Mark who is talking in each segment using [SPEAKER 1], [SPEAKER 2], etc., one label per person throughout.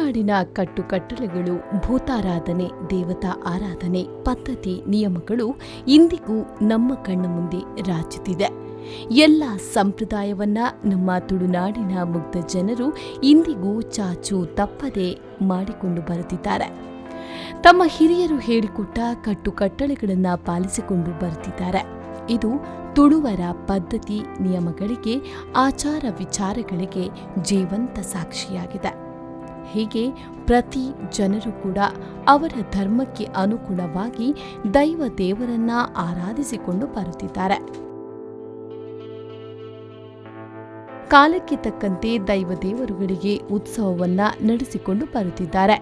[SPEAKER 1] ತುಳುನಾಡಿನ ಕಟ್ಟುಕಟ್ಟಳೆಗಳು, ಭೂತಾರಾಧನೆ, ದೇವತಾ ಆರಾಧನೆ, ಪದ್ಧತಿ, ನಿಯಮಗಳು ಇಂದಿಗೂ ನಮ್ಮ ಕಣ್ಣ ಮುಂದೆ ರಾಚುತ್ತಿದೆ. ಎಲ್ಲ ಸಂಪ್ರದಾಯವನ್ನ ನಮ್ಮ ತುಳುನಾಡಿನ ಮುಗ್ಧ ಜನರು ಇಂದಿಗೂ ಚಾಚು ತಪ್ಪದೆ ಮಾಡಿಕೊಂಡು ಬರುತ್ತಿದ್ದಾರೆ. ತಮ್ಮ ಹಿರಿಯರು ಹೇಳಿಕೊಟ್ಟ ಕಟ್ಟುಕಟ್ಟಳೆಗಳನ್ನು ಪಾಲಿಸಿಕೊಂಡು ಬರುತ್ತಿದ್ದಾರೆ. ಇದು ತುಳುವರ ಪದ್ಧತಿ, ನಿಯಮಗಳಿಗೆ, ಆಚಾರ ವಿಚಾರಗಳಿಗೆ ಜೀವಂತ ಸಾಕ್ಷಿಯಾಗಿದೆ. ಹೀಗೆ ಪ್ರತಿ ಜನರು ಕೂಡ ಅವರ ಧರ್ಮಕ್ಕೆ ಅನುಗುಣವಾಗಿ ದೈವ ದೇವರನ್ನ ಆರಾಧಿಸಿಕೊಂಡು ಬರುತ್ತಿದ್ದಾರೆ. ಕಾಲಕ್ಕೆ ತಕ್ಕಂತೆ ದೈವ ದೇವರುಗಳಿಗೆ ಉತ್ಸವವನ್ನ ನಡೆಸಿಕೊಂಡು ಬರುತ್ತಿದ್ದಾರೆ.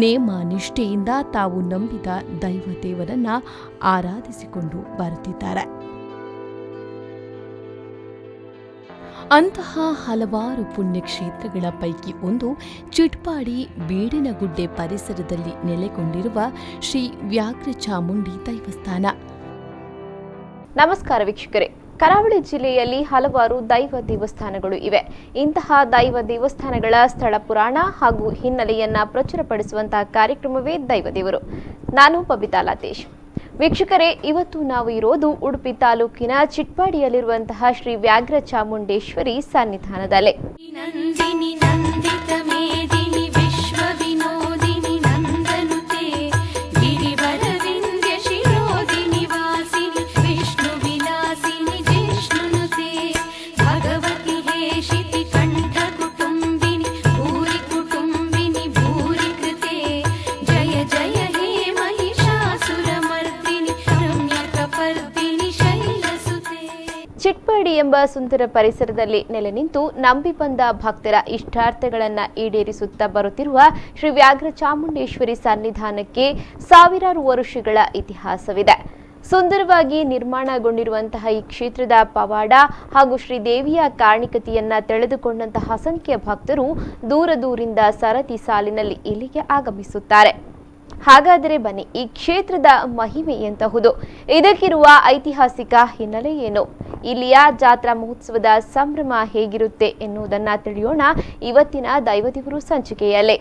[SPEAKER 1] ನೇಮ ನಿಷ್ಠೆಯಿಂದ ತಾವು ನಂಬಿದ ದೈವ ದೇವರನ್ನ ಆರಾಧಿಸಿಕೊಂಡು ಬರುತ್ತಿದ್ದಾರೆ. ಅಂತಹ ಹಲವಾರು ಪುಣ್ಯಕ್ಷೇತ್ರಗಳ ಪೈಕಿ ಒಂದು ಚಿಟ್ಪಾಡಿ ಬೀಡಿನಗುಡ್ಡೆ ಪರಿಸರದಲ್ಲಿ ನೆಲೆಗೊಂಡಿರುವ ಶ್ರೀ ವ್ಯಾಘ್ರ ಚಾಮುಂಡಿ ದೈವಸ್ಥಾನ.
[SPEAKER 2] ನಮಸ್ಕಾರ ವೀಕ್ಷಕರೇ, ಕರಾವಳಿ ಜಿಲ್ಲೆಯಲ್ಲಿ ಹಲವಾರು ದೈವ ದೇವಸ್ಥಾನಗಳು ಇವೆ. ಇಂತಹ ದೈವ ದೇವಸ್ಥಾನಗಳ ಸ್ಥಳ ಪುರಾಣ ಹಾಗೂ ಹಿನ್ನೆಲೆಯನ್ನ ಪ್ರಚುರಪಡಿಸುವಂತಹ ಕಾರ್ಯಕ್ರಮವೇ ದೈವ ದೇವರು. ನಾನು ಬಬಿತಾ ಲತೇಶ್. ವೀಕ್ಷಕರೇ, ಇವತ್ತು ನಾವು ಇರೋದು ಉಡುಪಿ ತಾಲೂಕಿನ ಚಿಟ್ಪಾಡಿಯಲ್ಲಿರುವಂತಹ ಶ್ರೀ ವ್ಯಾಘ್ರ ಚಾಮುಂಡೇಶ್ವರಿ ಸನ್ನಿಧಾನದಲ್ಲಿ. ಚಿಟ್ಪಾಡಿ ಎಂಬ ಸುಂದರ ಪರಿಸರದಲ್ಲಿ ನೆಲೆ ನಿಂತು ನಂಬಿ ಬಂದ ಭಕ್ತರ ಇಷ್ಟಾರ್ಥಗಳನ್ನು ಈಡೇರಿಸುತ್ತಾ ಬರುತ್ತಿರುವ ಶ್ರೀ ವ್ಯಾಘ್ರ ಚಾಮುಂಡೇಶ್ವರಿ ಸನ್ನಿಧಾನಕ್ಕೆ ಸಾವಿರಾರು ವರ್ಷಗಳ ಇತಿಹಾಸವಿದೆ. ಸುಂದರವಾಗಿ ನಿರ್ಮಾಣಗೊಂಡಿರುವಂತಹ ಈ ಕ್ಷೇತ್ರದ ಪವಾಡ ಹಾಗೂ ಶ್ರೀದೇವಿಯ ಕಾರಣಿಕತೆಯನ್ನ ತಿಳಿದುಕೊಂಡಂತಹ ಅಸಂಖ್ಯ ಭಕ್ತರು ದೂರ ದೂರಿಂದ ಸರತಿ ಸಾಲಿನಲ್ಲಿ ಇಲ್ಲಿಗೆ ಆಗಮಿಸುತ್ತಾರೆ. ಹಾಗಾದರೆ ಬನ್ನಿ, ಈ ಕ್ಷೇತ್ರದ ಮಹಿಮೆ ಎಂತಹುದು, ಇದಕ್ಕಿರುವ ಐತಿಹಾಸಿಕ ಹಿನ್ನೆಲೆ ಏನು, ಇಲ್ಲಿಯ ಜಾತ್ರಾ ಮಹೋತ್ಸವದ ಸಂಭ್ರಮ ಹೇಗಿರುತ್ತೆ ಎನ್ನುವುದನ್ನ ತಿಳಿಯೋಣ ಇವತ್ತಿನ ದೈವದೇವರು ಸಂಚಿಕೆಯಲ್ಲಿ.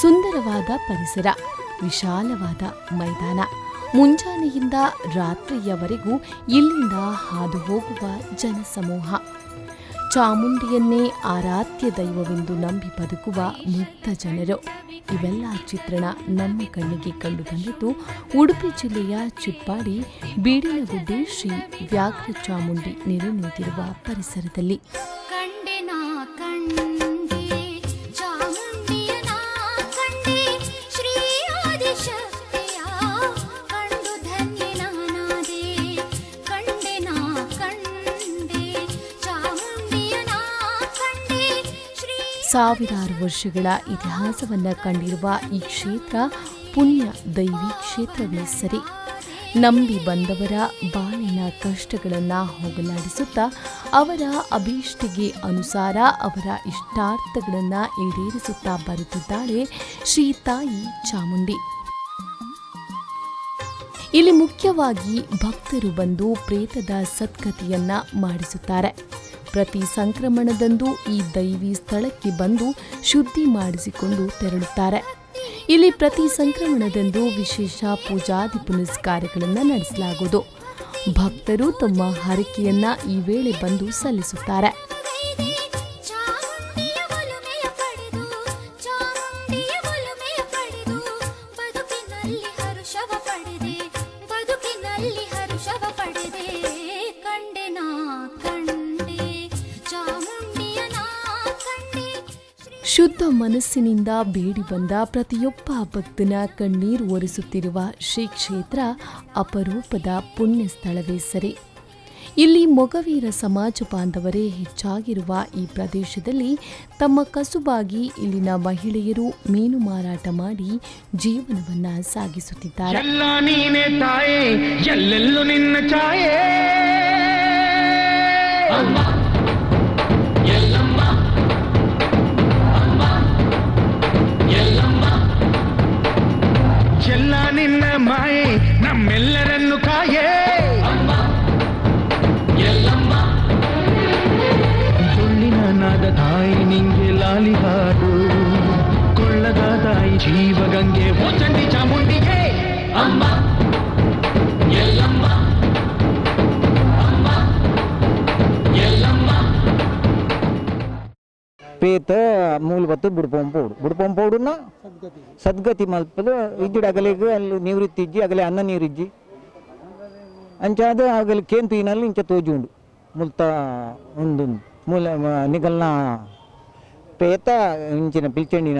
[SPEAKER 2] ಸುಂದರವಾದ ಪರಿಸರ, ವಿಶಾಲವಾದ ಮೈದಾನ, ಮುಂಜಾನೆಯಿಂದ ರಾತ್ರಿಯವರೆಗೂ ಇಲ್ಲಿಂದ ಹಾದು ಹೋಗುವ ಜನಸಮೂಹ, ಚಾಮುಂಡಿಯನ್ನೇ ಆರಾಧ್ಯ ದೈವವೆಂದು ನಂಬಿ ಬದುಕುವ ಮುಗ್ಧ ಜನರು, ಇವೆಲ್ಲ ಚಿತ್ರಣ ನಮ್ಮ ಕಣ್ಣಿಗೆ ಕಂಡುಬಂದಿದ್ದು ಉಡುಪಿ ಜಿಲ್ಲೆಯ ಚಿಟ್ಪಾಡಿ ಬೀಡಿನಗುಡ್ಡೆ ಶ್ರೀ ವ್ಯಾಘ್ರ ಚಾಮುಂಡಿ ನೆಲೆ ನಿಂತಿರುವ ಪರಿಸರದಲ್ಲಿ. ಸಾವಿರಾರು ವರ್ಷಗಳ ಇತಿಹಾಸವನ್ನ ಕಂಡಿರುವ ಈ ಕ್ಷೇತ್ರ ಪುಣ್ಯ ದೈವಿ ಕ್ಷೇತ್ರವೇ ಸರಿ. ನಂಬಿ ಬಂದವರ ಬಾಳಿನ ಕಷ್ಟಗಳನ್ನು ಹೋಗಲಾಡಿಸುತ್ತಾ ಅವರ ಅಭೀಷ್ಟಿಗೆ ಅನುಸಾರ ಅವರ ಇಷ್ಟಾರ್ಥಗಳನ್ನು ಈಡೇರಿಸುತ್ತಾ ಬರುತ್ತಿದ್ದಾಳೆ ಶ್ರೀ ತಾಯಿ ಚಾಮುಂಡಿ. ಇಲ್ಲಿ ಮುಖ್ಯವಾಗಿ ಭಕ್ತರು ಬಂದು ಪ್ರೇತದ ಸದ್ಗತಿಯನ್ನ ಮಾಡಿಸುತ್ತಾರೆ. ಪ್ರತಿ ಸಂಕ್ರಮಣದಂದು ಈ ದೈವಿ ಸ್ಥಳಕ್ಕೆ ಬಂದು ಶುದ್ಧಿ ಮಾಡಿಸಿಕೊಂಡು ತೆರಳುತ್ತಾರೆ. ಇಲ್ಲಿ ಪ್ರತಿ ಸಂಕ್ರಮಣದಂದು ವಿಶೇಷ ಪೂಜಾದಿ ಪುನಸ್ಕಾರಗಳನ್ನು ನಡೆಸಲಾಗುವುದು. ಭಕ್ತರು ತಮ್ಮ ಹರಕೆಯನ್ನ ಈ ವೇಳೆ ಬಂದು ಸಲ್ಲಿಸುತ್ತಾರೆ.
[SPEAKER 1] ಶುದ್ಧ ಮನಸ್ಸಿನಿಂದ ಬೇಡಿ ಬಂದ ಪ್ರತಿಯೊಬ್ಬ ಭಕ್ತನ ಕಣ್ಣೀರು ಒರೆಸುತ್ತಿರುವ ಶ್ರೀ ಕ್ಷೇತ್ರ ಅಪರೂಪದ ಪುಣ್ಯ ಸ್ಥಳವೇ ಸರಿ. ಇಲ್ಲಿ ಮೊಗವೀರ ಸಮಾಜ ಬಾಂಧವರೇ ಹೆಚ್ಚಾಗಿರುವ ಈ ಪ್ರದೇಶದಲ್ಲಿ ತಮ್ಮ ಕಸುಬಾಗಿ ಇಲ್ಲಿನ ಮಹಿಳೆಯರು ಮೀನು ಮಾರಾಟ ಮಾಡಿ ಜೀವನವನ್ನ ಸಾಗಿಸುತ್ತಿದ್ದಾರೆ.
[SPEAKER 3] ನಿನ್ನ ಮಾಯೆ ನಮ್ಮೆಲ್ಲರನ್ನು ಕಾಯೇ ಸುಳ್ಳಿನ ನಾದ ತಾಯಿ ನಿಂಗೆ ಲಾಲಿ ಹಾಡು ಕೊಳ್ಳದ ತಾಯಿ ಜೀವಗಂಗೆ ಓ ಚಂಡಿ ಚಾಮುಂಡಿಗೆ ಅಮ್ಮ ಎಲ್ಲಮ್ಮ ಎಲ್ಲಮ್ಮ
[SPEAKER 4] ಪೇತ ಮೂಲವತ್ತು ಬುಡ್ಪಂಪೋಡುನ ಸದ್ಗತಿ ಮಲ್ಪದ ಇಜ್ಜಿಡ ಅಗಲಿಗೆ ಅಲ್ಲಿ ನಿವೃತ್ತಿ ಇಜ್ಜಿ ಅಗಲೆ ಅನ್ನ ನೀರಿಜ್ಜಿ ಅಂಚಾದ ಅಗಲಿ ಕೇಂತೀನಲ್ಲಿ ಇಂಚ ತೋಜುಂಡು ಮುಲ್ತ ಒಂದು ಮೂಲ ನಿಗಲ್ನ ಪೇತ ಇಂಚಿನ ಪಿಲ್ಚಂಡಿನ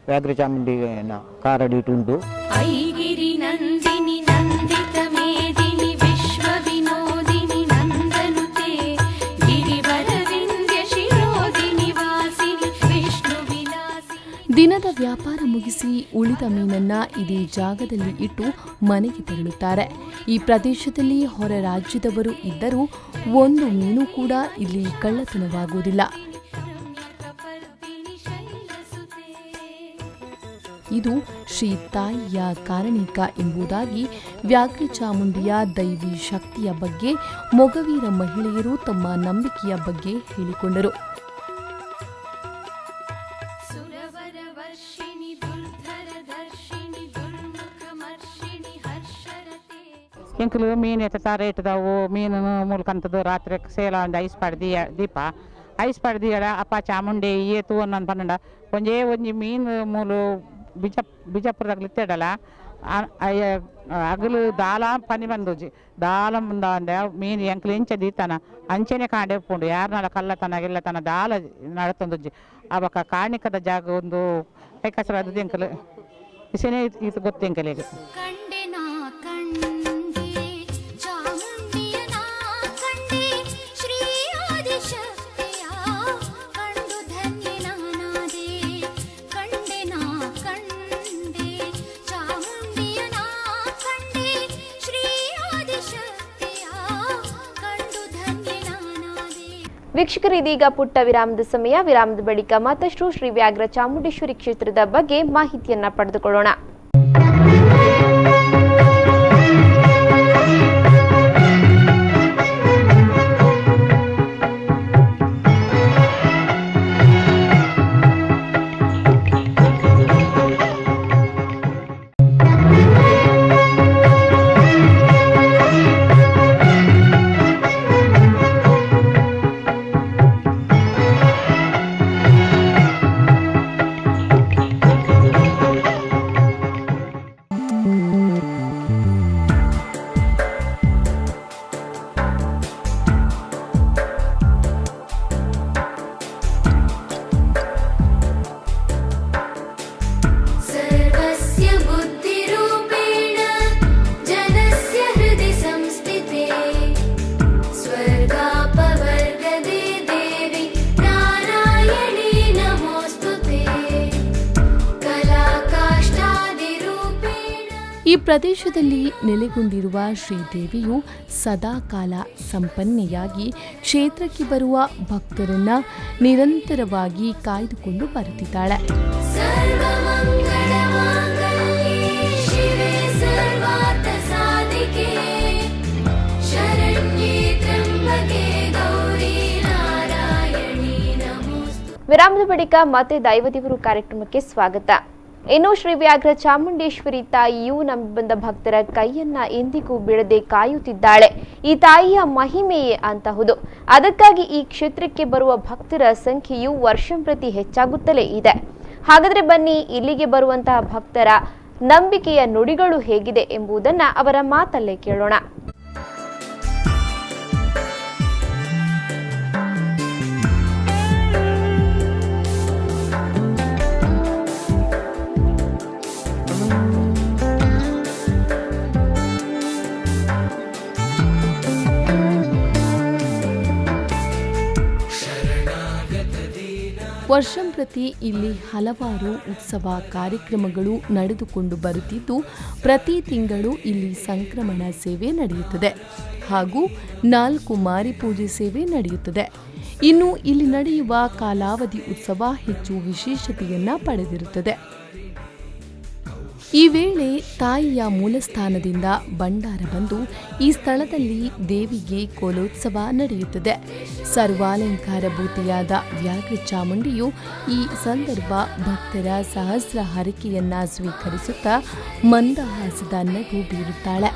[SPEAKER 4] ವ್ಯಾಘ್ರ ಚಾಮುಂಡಿನ ಕಾರಡಿಟುಂಟು.
[SPEAKER 5] ಐಗಿರಿ ನಂದಿನಿ ನಂದಿತ ಮೇದಿನಿ ವಿಶ್ವ ವಿನೋದಿನಿ ನಂದನುತೆ ಗಿರಿವರ ವಿಂಧ್ಯ ಶಿರೋದಿನಿ ವಾಸಿನಿ ವಿಷ್ಣು ವಿಲಾಸಿ.
[SPEAKER 1] ದಿನದ ವ್ಯಾಪಾರ ಮುಗಿಸಿ ಉಳಿದ ಮೀನನ್ನ ಇದೇ ಜಾಗದಲ್ಲಿ ಇಟ್ಟು ಮನೆಗೆ ತೆರಳುತ್ತಾರೆ. ಈ ಪ್ರದೇಶದಲ್ಲಿ ಹೊರ ರಾಜ್ಯದವರು ಇದ್ದರೂ ಒಂದು ಮೀನು ಕೂಡ ಇಲ್ಲಿ ಕಳ್ಳತನವಾಗುವುದಿಲ್ಲ. ಇದು ಶ್ರೀ ತಾಯಿಯ ಕಾರಣಿಕ ಎಂಬುದಾಗಿ ವ್ಯಾಘ್ರ ಚಾಮುಂಡಿಯ ದೈವಿ ಶಕ್ತಿಯ ಬಗ್ಗೆ ಮೊಗವೀರ ಮಹಿಳೆಯರು ತಮ್ಮ ನಂಬಿಕೆಯ ಬಗ್ಗೆ ಹೇಳಿಕೊಂಡರು.
[SPEAKER 6] ಎಂಕಲು ಮೀನು ಎತ್ತ ರೇಟ್ದವು ಮೀನು ಮೂಲಕಂತದ್ದು ರಾತ್ರಿ ಸೇಲ ಒಂದು ಐಸ್ ಪಡ್ದಿ ದೀಪ ಐಸ್ ಪಡ್ದಿ ಅಪ್ಪ ಚಾಮುಂಡಿ ಏತು ಅನ್ನೊಂದು ಪನ್ನಂಡ ಒಂಜೇ ಒಂಜಿ ಮೀನು ಮೂಲು ಬಿಜಾಪುರದಾಗ ಇತ್ತೇಡಲ್ಲ ಅಗಲು ದಾಲ ಪನಿ ಬಂದೋಜಿ ದಾಲ ಮುಂದೆ ಮೀನು ಎಂಕಲು ಇಂಚ ದೀತಾನ ಅಂಚೆನೆ ಕಾಂಡೆ ಉಪ್ಪುಂಡು ಯಾರನ್ನೆಲ್ಲ ಕಳ್ಳತನ ಗಿಲ್ಲತನ ದಾಲ ನಡತೊಂದೊಜ್ಜಿ ಅವಕ್ಕ ಕಾಣಿಕದ ಜಾಗ ಒಂದು ಕೈಕಸರ ಅದು ಎಂಕಲು ಇಸೇನೆ ಇದು ಗೊತ್ತು ಎಂಕಲಿಗೆ.
[SPEAKER 2] ವೀಕ್ಷಕರು, ಇದೀಗ ಪುಟ್ಟ ವಿರಾಮದ ಸಮಯ. ವಿರಾಮದ ಬಳಿಕ ಮತ್ತಷ್ಟು ಶ್ರೀ ವ್ಯಾಘ್ರ ಚಾಮುಂಡೇಶ್ವರಿ ಕ್ಷೇತ್ರದ ಬಗ್ಗೆ ಮಾಹಿತಿಯನ್ನ ಪಡೆದುಕೊಳ್ಳೋಣ.
[SPEAKER 1] ಈ ಪ್ರದೇಶದಲ್ಲಿ ನೆಲೆಗೊಂಡಿರುವ ಶ್ರೀದೇವಿಯು ಸದಾಕಾಲ ಸಂಪನ್ನೆಯಾಗಿ ಕ್ಷೇತ್ರಕ್ಕೆ ಬರುವ ಭಕ್ತರನ್ನ ನಿರಂತರವಾಗಿ ಕಾಯ್ದುಕೊಂಡು ಬರುತ್ತಿದ್ದಾಳೆ.
[SPEAKER 2] ವಿರಾಮದ ಬಳಿಕ ಮತ್ತೆ ದೈವದೇವರು ಕಾರ್ಯಕ್ರಮಕ್ಕೆ ಸ್ವಾಗತ. ಇನ್ನು ಶ್ರೀ ವ್ಯಾಘ್ರ ಚಾಮುಂಡೇಶ್ವರಿ ತಾಯಿಯು ನಂಬಿ ಬಂದ ಭಕ್ತರ ಕೈಯನ್ನ ಎಂದಿಗೂ ಬಿಡದೆ ಕಾಯುತ್ತಿದ್ದಾಳೆ. ಈ ತಾಯಿಯ ಮಹಿಮೆಯೇ ಅಂತಹುದು. ಅದಕ್ಕಾಗಿ ಈ ಕ್ಷೇತ್ರಕ್ಕೆ ಬರುವ ಭಕ್ತರ ಸಂಖ್ಯೆಯು ವರ್ಷಂಪ್ರತಿ ಹೆಚ್ಚಾಗುತ್ತಲೇ ಇದೆ. ಹಾಗಾದ್ರೆ ಬನ್ನಿ, ಇಲ್ಲಿಗೆ ಬರುವಂತಹ ಭಕ್ತರ ನಂಬಿಕೆಯ ನುಡಿಗಳು ಹೇಗಿದೆ ಎಂಬುದನ್ನ ಅವರ ಮಾತಲ್ಲೇ ಕೇಳೋಣ.
[SPEAKER 1] ವರ್ಷಂಪ್ರತಿ ಇಲ್ಲಿ ಹಲವಾರು ಉತ್ಸವ ಕಾರ್ಯಕ್ರಮಗಳು ನಡೆದುಕೊಂಡು ಬರುತ್ತಿದ್ದು ಪ್ರತಿ ತಿಂಗಳು ಇಲ್ಲಿ ಸಂಕ್ರಮಣ ಸೇವೆ ನಡೆಯುತ್ತದೆ ಹಾಗೂ 4 ಮಾರಿಪೂಜೆ ಸೇವೆ ನಡೆಯುತ್ತದೆ. ಇನ್ನು ಇಲ್ಲಿ ನಡೆಯುವ ಕಾಲಾವಧಿ ಉತ್ಸವ ಹೆಚ್ಚು ವಿಶೇಷತೆಯನ್ನ ಪಡೆದಿರುತ್ತದೆ. ಈ ವೇಳೆ ತಾಯಿಯ ಮೂಲಸ್ಥಾನದಿಂದ ಭಂಡಾರ ಬಂದು ಈ ಸ್ಥಳದಲ್ಲಿ ದೇವಿಗೆ ಕೋಲೋತ್ಸವ ನಡೆಯುತ್ತದೆ. ಸರ್ವಾಲಂಕಾರಭೂತಿಯಾದ ವ್ಯಾಘ್ರ ಚಾಮುಂಡಿಯು ಈ ಸಂದರ್ಭ ಭಕ್ತರ ಸಹಸ್ರ ಹರಕೆಯನ್ನ ಸ್ವೀಕರಿಸುತ್ತಾ ಮಂದಹಾಸದ ನಗು ಬೀರುತ್ತಾಳೆ.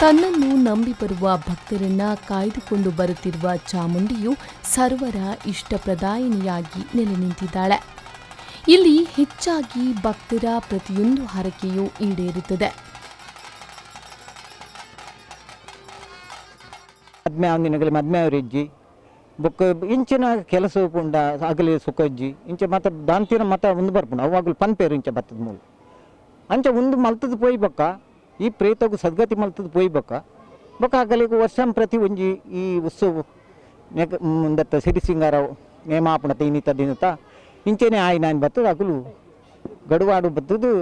[SPEAKER 1] ತನ್ನನ್ನು ನಂಬಿ ಬರುವ ಭಕ್ತರನ್ನ ಕಾಯ್ದುಕೊಂಡು ಬರುತ್ತಿರುವ ಚಾಮುಂಡಿಯು ಸರ್ವರ ಇಷ್ಟಪ್ರದಾಯಿನಿಯಾಗಿ ನೆಲೆ ನಿಂತಿದ್ದಾಳೆ. ಇಲ್ಲಿ ಹೆಚ್ಚಾಗಿ ಭಕ್ತರ ಪ್ರತಿಯೊಂದು ಹರಕೆಯೂ ಈಡೇರುತ್ತದೆ.
[SPEAKER 4] ಮದ್ಮೆ ಅವರಿಜ್ಜಿ ಬೊಕ್ಕ ಇಂಚಿನ ಕೆಲಸ ಪುಂಡ ಅಗಲಿ ಸುಖಜ್ಜಿ ಇಂಚ ಮತ ದಾಂತಿನ ಮತ ಒಂದು ಬರ್ಪುಂಡು ಅವಾಗಲು ಪನ್ಪೇರು ಇಂಚ ಬತ್ತದ ಮೂಲ ಅಂಚ ಒಂದು ಮಲ್ತದ ಪೋಯ್ ಬೊಕ್ಕ ಈ ಪ್ರೇತಗೂ ಸದ್ಗತಿ ಮಲ್ತದ ಪೋಯ್ ಬೊಕ್ಕ ಅಗಲಿಗೆ ವರ್ಷಂ ಪ್ರತಿ ಒಂಜಿ ಈ ಉತ್ಸವ ಮುಂದತ್ತ ಸಿರಿ ಸಿಂಗಾರ ನೇಮಾಪುಣತ ಇನ್ನಿತ ದಿನತ ಇಂಚೆನೆ ಆಯ್ ನಾನು ಬತ್ತದ ಅಗಲು ಗಡುವಾಡು ಬತ್ತದು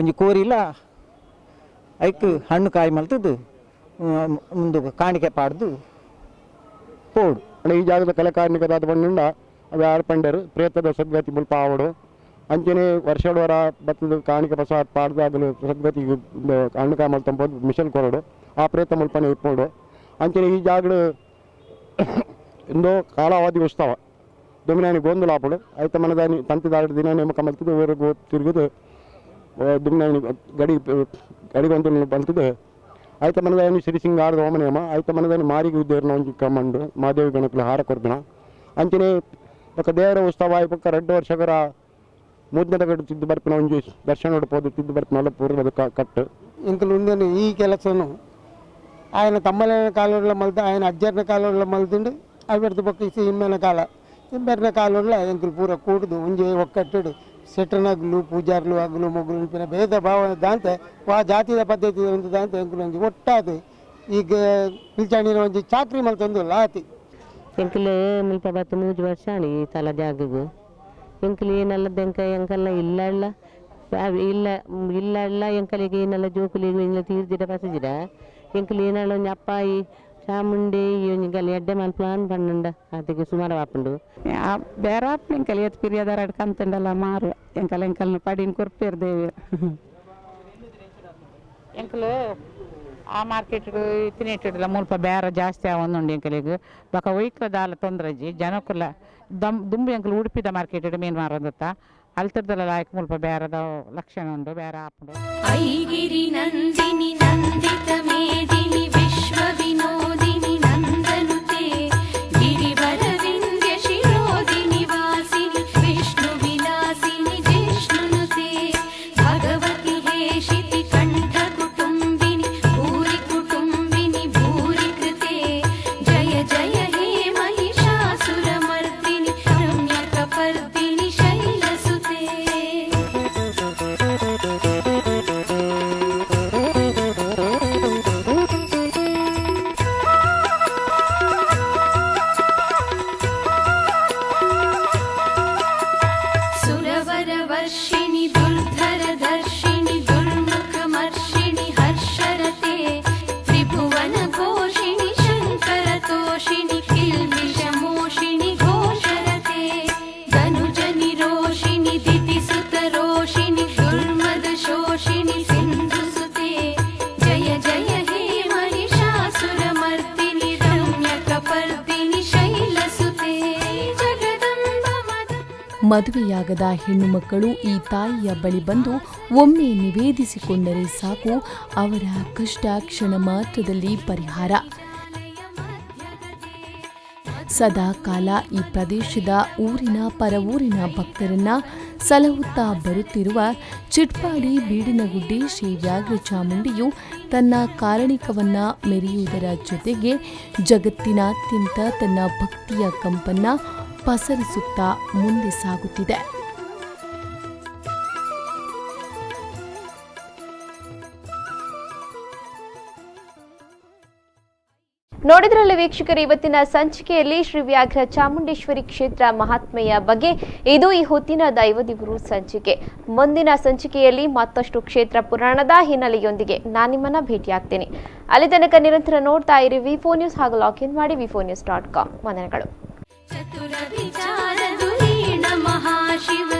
[SPEAKER 4] ಒಂಜಿ ಕೋರಿಲ್ಲ ಐಕ್ ಹಣ್ಣು ಕಾಯಿ ಮಲ್ತದ್ದು ಮುಂದೆ ಕಾಣಿಕೆ ಪಾಡ್ದು ಪೋಡು
[SPEAKER 7] ಈ ಜಾಗದ ಕಲಾಕಾರ್ಮಿಕದಾದ ಬಣ್ಣಿಂದ ಅವು ಆಡ್ಪಂಡರು ಪ್ರೇತದ ಸದ್ಗತಿ ಮುಲ್ಪ ಆವಡು ಅಂಚನೆ ವರ್ಷವರ ಬತ್ತದ ಕಾಣಿಕೆ ಪ್ರಸಾದ ಪಾಡ್ದಾಗಲು ಸದ್ಗತಿ ಹಣ್ಣು ಕಾಯಿ ಮಲ್ತಂಬೋದು ಮಿಷನ್ ಕೊರಡು ಆ ಪ್ರೇತ ಮುಲ್ಪನೆ ಇಪ್ಪೋಡು ಅಂಚನೆ ಈ ಜಾಗಡು ಎಂದೋ ಕಾಲಾವಧಿ ಉತ್ಸವ ದುಮಿನಾನಿ ಗೊಂದಲ ಆಪಡು ಐತ ಮನದಾನಿ ತಂತಿದಾಡ ದಿನ ನೇಮಕ ಮಲ್ತದ್ದು ಊರಿಗೆ ತಿರುಗುದು ದುಮಿನಾನಿ ಗಡಿಗೊಂದು ಬಂತದ್ದು ಐತ ಮನದಾನಿ ಸಿರಿಸಿಂಗಾರದ ಓಮನೇಮ ಐತ ಮನದಾನಿ ಮಾರಿಗೆ ಉದ್ದೇರನ ಒಂಜಿ ಕಮ್ಮಂಡು ಮಾದೇವಿ ಗಣಪಲಿ ಹಾರ ಕೊಡ್ದಿನ ಅಂಚನೆ ఒక ದೇವರ ಉತ್ಸವ ಪಕ್ಕ 2 ವರ್ಷಗರ ಮೂದನೆದ ಗಡು ತಿದ್ದು ಬರ್ಪಿನ ಒಂಜಿ ದರ್ಶನ ಹೊಡ್ಬೋದು ತಿದ್ದು ಬರ್ಪಿನ ಎಲ್ಲ ಪೂರ್ವದ ಕಟ್ಟು
[SPEAKER 8] ಇಂಕಲು ఉందని ఈ ಕೆಲಸను ఆయన తమ్మలైన కాలంలో మల్తా ఆయన అజ్జర్న కాలంలో మల్తుండు అవిడత పక్క ఇమ్మన కాల ఇంబెర్న కాలంలో ఇంకలు పూర కూడదు ఉంజే ఒక్కట్టుడు సెట్టనగులు పూజారులు అగ్గులు మొగ్గులు నింపిన భేద భావన దాంతో ఆ జాతీయ పద్ధతి ఉంది దాంతో ఇంకలు ಒಂಜಿ ಒಟ್ಟಾದು ಈಗ ಪಿಲ್ಚಾಣಿನ ಒಂಜಿ ಚಾಕ್ರಿ ಮಲ್ತಂದು ಲಾತಿ
[SPEAKER 9] ಎಂಕಲು ಮುಲ್ಪ 3 ವರ್ಷ ಆಣಿ ತಲ ಜಾಗಗು ಎಂಕಲು ಏನಲ್ಲದ ಎಂಕಲ್ಲ ಇಲ್ಲ ಎಂಕಲಿಗೆ ಏನೆಲ್ಲ ಜೋಕುಲಿಗೆ ಇಲ್ಲ ತೀರ್ದಿಡ ಪಸಜಿಡ ಎಂಕಲು ಏನಾಳ ಒಂಜಿ ಅಪ್ಪಾಯಿ ಚಾಮುಂಡಿ ಒಂಜಿ ಎಡ್ಡೆ ಮಲ್ ಪ್ಲಾನ್ ಪಣ್ಣುಂಡ ಅದಕ್ಕೆ ಸುಮಾರು ಆಪುಂಡು
[SPEAKER 6] ಬೇರೆ ಆಪು ಎಂಕಲ್ ಎತ್ ಪಿರಿಯದಾರ ಕಂತಂಡಲ್ಲ ಮಾರು ಎಂಕಲ್ನ ಪಡಿನ ಕೊರ್ಪೇರ್ದೇವಿ ಎಂಕಲು ಆ ಮಾರ್ಕೆಟ್ ತಿನ್ನಿಟ್ಟಿಡಲ್ಲ ಮುಲ್ಪ ಬೇರೆ ಜಾಸ್ತಿ ಆವೊಂದುಂಡು ಎಂಕಲಿಗೆ ಬಕ ಒಯ್ಕದಾಲ ತೊಂದ್ರಜ್ಜಿ ಜನಕ್ಕುಲ್ಲ ದುಂಬು ಎಂಕಲು ಉಡುಪಿದ ಮಾರ್ಕೆಟ್ ಮೇನ್ ಮಾರೋದತ್ತ ಅಲ್ತರ್ದಲ್ಲ ಲಾಯಕ್ ಮುಲ್ಪ ಬೇರದ ಲಕ್ಷಣ ಉಂಡು ಬೇರೆ ಆಪುಂಡು
[SPEAKER 5] ಐಗಿರಿ ನಂದಿನಿ ನಂದಿತ ಮೇದಿನಿ ವಿಶ್ವ ವಿನೋದಿನಿ ನಂದನುತೆ ಗಿರಿವರ ವಿಂಧ್ಯ ಶಿರೋದಿನಿ ವಾಸಿನಿ ವಿಷ್ಣು ವಿಲಾಸಿನಿ ಜಿಷ್ಣುನುತೆ ಭಗವತಿ ಹೇಷಿತಿ ಕಂಠ ಕುಟುಂಬಿನಿ ಭೂರಿ ಕುಟುಂಬಿನಿ ಭೂರಿ ಕೃತೆ ಜಯ ಜಯ ಹೇ ಮಹಿಷಾಸುರ ಮರ್ದಿನಿ ರಮ್ಯಕ ಪರ್ದಿನಿ ಶೈಲಸುತೆ ಸುರವರ ವರ್ಷಿಣಿ ದುರ್ಧರ ದರ್ಶಿಣಿ ದುರ್ಮುಖಮರ್ಷಿಣಿ ಹರ್ಷರತೆ ತ್ರಿಭುವನ ಘೋಷಿಣಿ ಶಂಕರ ತೋಷಿಣಿ ಕಿಲ್ಬಿಷ ಮೋಷಿಣಿ ಘೋಷರತೆ ಧನುಜನಿ ರೋಷಿಣಿ ದಿತಿಸುತ ರೋಷಿಣಿ ದುರ್ಮದ ಶೋಷಿಣಿ ಸಿಂಧುಸುತೆ ಜಯ ಜಯ ಹೇ ಮಹಿಷಾಸುರ ಮರ್ದಿನಿ ರಮ್ಯಕ ಪರ್ದಿನಿ ಶೈಲಸುತೆ ಜಗದಂಬ
[SPEAKER 1] ಮದುವೆಯಾಗದ ಹೆಣ್ಣು ಮಕ್ಕಳು ಈ ತಾಯಿಯ ಬಳಿ ಬಂದು ಒಮ್ಮೆ ನಿವೇದಿಸಿಕೊಂಡರೆ ಸಾಕು, ಅವರ ಕಷ್ಟ ಕ್ಷಣ ಮಾತ್ರದಲ್ಲಿ ಪರಿಹಾರ. ಸದಾ ಕಾಲ ಈ ಪ್ರದೇಶದ ಊರಿನ ಪರವೂರಿನ ಭಕ್ತರನ್ನ ಸಲಹುತ್ತಾ ಬರುತ್ತಿರುವ ಚಿಟ್ಪಾಡಿ ಬೀಡಿನಗುಡ್ಡೆ ಶ್ರೀ ವ್ಯಾಘ್ರ ಚಾಮುಂಡಿಯು ತನ್ನ ಕಾರಣಿಕವನ್ನ ಮೆರೆಯುವುದರ ಜೊತೆಗೆ ಜಗತ್ತಿನಾದ್ಯಂತ ತನ್ನ ಭಕ್ತಿಯ ಕಂಪನ್ನ ಪಸರಿಸುತ್ತಾ ಮುಂದೆ ಸಾಗುತ್ತಿದೆ.
[SPEAKER 2] ನೋಡಿದ್ರಲ್ಲಿ ವೀಕ್ಷಕರು, ಇವತ್ತಿನ ಸಂಚಿಕೆಯಲ್ಲಿ ಶ್ರೀ ವ್ಯಾಘ್ರ ಚಾಮುಂಡೇಶ್ವರಿ ಕ್ಷೇತ್ರ ಮಹಾತ್ಮೆಯ ಬಗ್ಗೆ ಇದು ಈ ಹೊತ್ತಿನ ದೈವದಿವರು ಸಂಚಿಕೆ. ಮುಂದಿನ ಸಂಚಿಕೆಯಲ್ಲಿ ಮತ್ತಷ್ಟು ಕ್ಷೇತ್ರ ಪುರಾಣದ ಹಿನ್ನೆಲೆಯೊಂದಿಗೆ ನಾನು ನಿಮ್ಮನ್ನ ಭೇಟಿಯಾಗ್ತೀನಿ. ಅಲ್ಲಿ ತನಕ ನಿರಂತರ ನೋಡ್ತಾ ಇರಿ ವಿ4 ನ್ಯೂಸ್ ಹಾಗೂ ಲಾಗಿನ್ ಮಾಡಿ v4news.com. ವಂದನೆಗಳು.
[SPEAKER 5] ಚತುರ ವಿಚಾರ ದುರೀಣ ಮಹಾಶಿವ